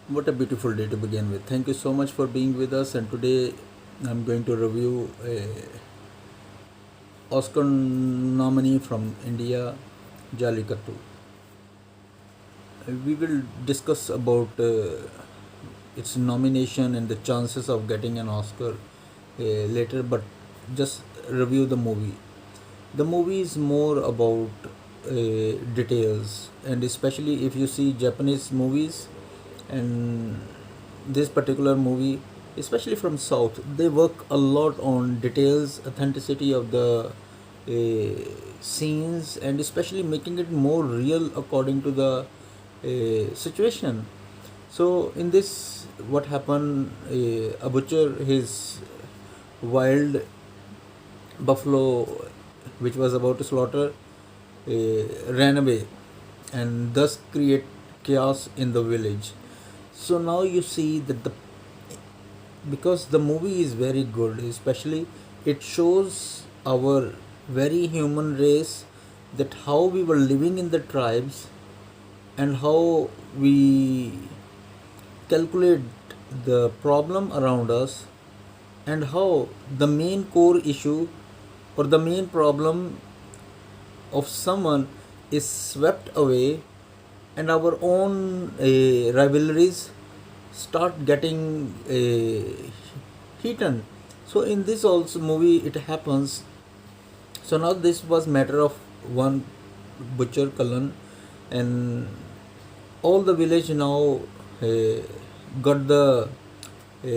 What a beautiful day to begin with. Thank you so much for being with us. And today I'm going to review a Oscar nominee from India, Jallikattu. We will discuss about its nomination and the chances of getting an Oscar later, but just review the movie. The movie is more about details, and especially if you see Japanese movies and this particular movie, especially from South, they work a lot on details, authenticity of the scenes, and especially making it more real according to the situation. So in this, what happened? A butcher, his wild buffalo, which was about to slaughter, ran away, and thus create chaos in the village. So now you see that the because the movie is very good, especially it shows our very human race, that how we were living in the tribes and how we calculate the problem around us, and how the main core issue or the main problem of someone is swept away, and our own rivalries start getting heated. So in this also movie it happens. So now this was matter of one butcher Kalan, and all the village now uh, got the uh,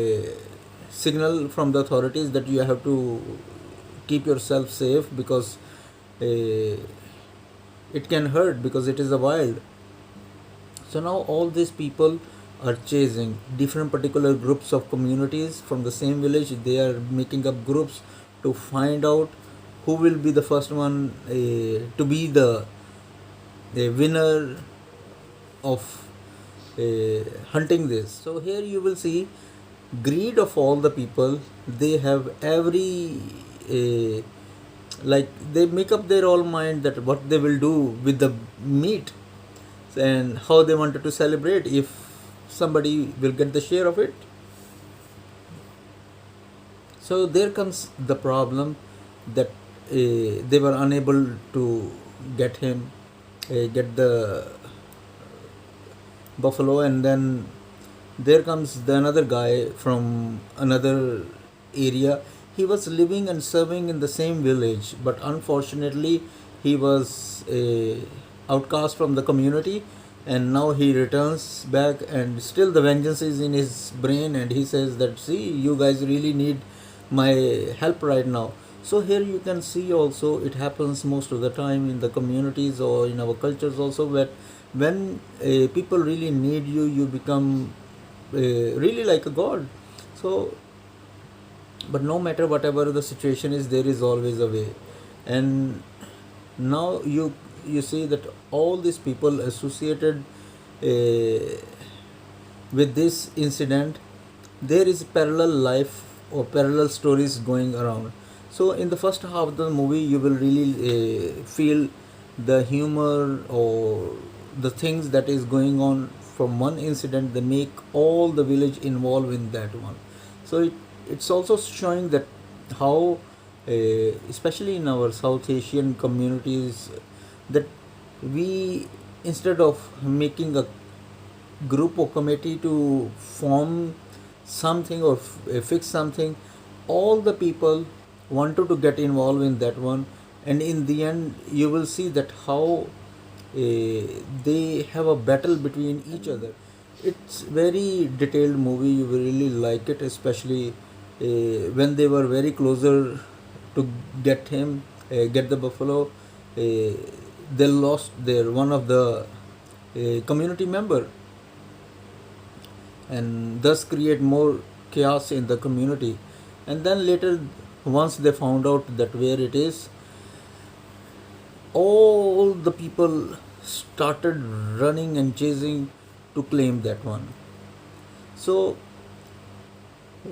signal from the authorities that you have to keep yourself safe, because it can hurt, because it is a wild. So now all these people are chasing different particular groups of communities from the same village. They are making up groups to find out who will be the first one to be the winner of hunting this. So here you will see greed of all the people. They have every uh, like they make up their all mind that what they will do with the meat, and how they wanted to celebrate if somebody will get the share of it. So there comes the problem that they were unable to get the buffalo, and then there comes the another guy from another area. He was living and serving in the same village, but unfortunately he was a outcast from the community, and now he returns back, and still the vengeance is in his brain, and he says that, see, you guys really need my help right now. So here you can see also it happens most of the time in the communities or in our cultures also, where when people really need you, you become really like a god. So but no matter whatever the situation is, there is always a way. And now you see that all these people associated uh, with this incident, there is parallel life or parallel stories going around. So in the first half of the movie you will really feel the humor or the things that is going on from one incident. They make all the village involved in that one. So it's also showing that how especially in our South Asian communities, that we, instead of making a group or committee to form something or fix something, all the people wanted to get involved in that one. And in the end you will see that how they have a battle between each other. It's very detailed movie, you will really like it, especially when they were very closer to get the buffalo. They lost their one of the community member, and thus create more chaos in the community. And then later, once they found out that where it is, all the people started running and chasing to claim that one. So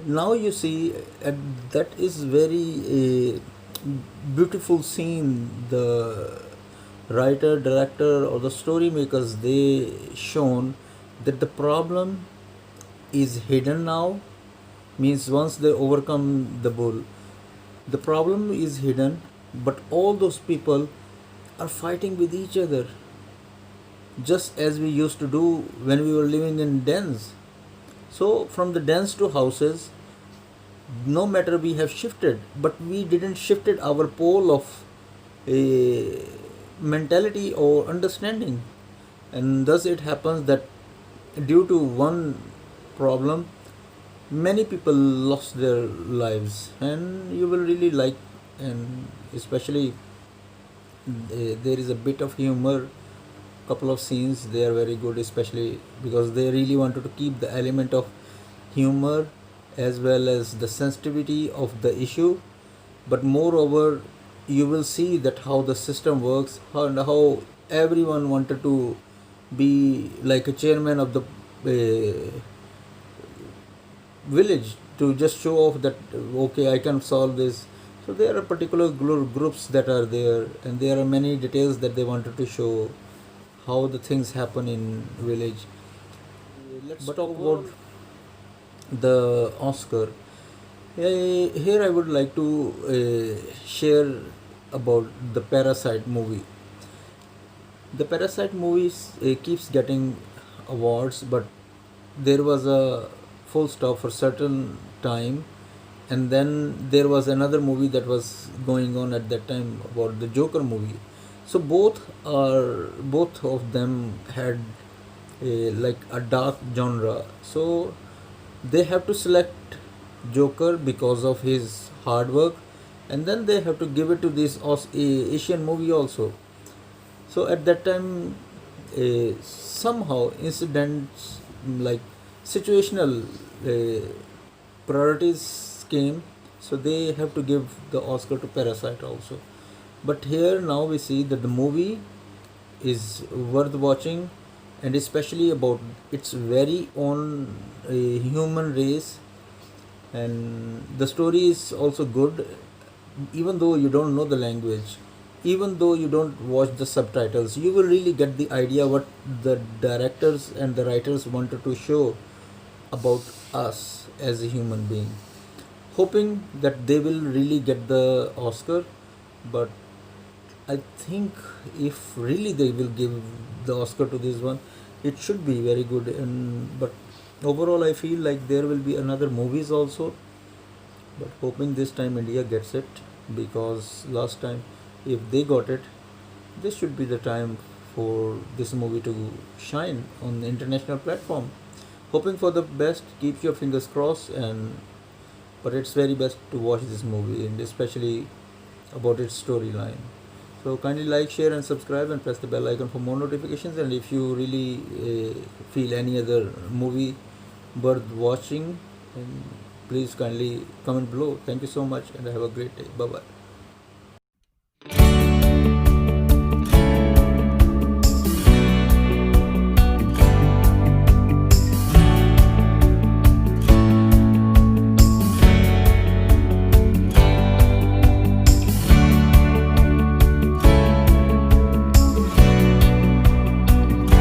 now you see, that is very beautiful scene. The writer, director, or the story makers, they shown that the problem is hidden now, means once they overcome the bull, the problem is hidden, but all those people are fighting with each other, just as we used to do when we were living in dens. So from the dens to houses, no matter we have shifted, but we didn't shifted our pole of a mentality or understanding, and thus it happens that due to one problem, many people lost their lives. And you will really like, and especially there is a bit of humor, couple of scenes they are very good, especially because they really wanted to keep the element of humor as well as the sensitivity of the issue. But moreover, you will see that how the system works, how everyone wanted to be like a chairman of the village to just show off that okay, I can solve this. So there are particular groups that are there, and there are many details that they wanted to show how the things happen in village. Let's talk about the Oscar. Here I would like to share about the Parasite movie. The Parasite movies keeps getting awards, but there was a full stop for certain time, and then there was another movie that was going on at that time about the Joker movie. So both of them had like a dark genre. So they have to select Joker because of his hard work, and then they have to give it to this Asian movie also. So at that time, somehow incidents like situational uh, priorities came, so they have to give the Oscar to Parasite also. But here now we see that the movie is worth watching, and especially about its very own human race, and the story is also good, even though you don't know the language, even though you don't watch the subtitles, you will really get the idea what the directors and the writers wanted to show about us as a human being, hoping that they will really get the Oscar. But I think if really they will give the Oscar to this one, it should be very good. And but overall, I feel like there will be another movies also. But hoping this time India gets it, because last time, if they got it, this should be the time for this movie to shine on the international platform. Hoping for the best. Keep your fingers crossed, and but it's very best to watch this movie, and especially about its storyline. So kindly like, share, and subscribe, and press the bell icon for more notifications. And if you really feel any other movie worth watching, then please kindly comment below. Thank you so much, and have a great day. Bye bye.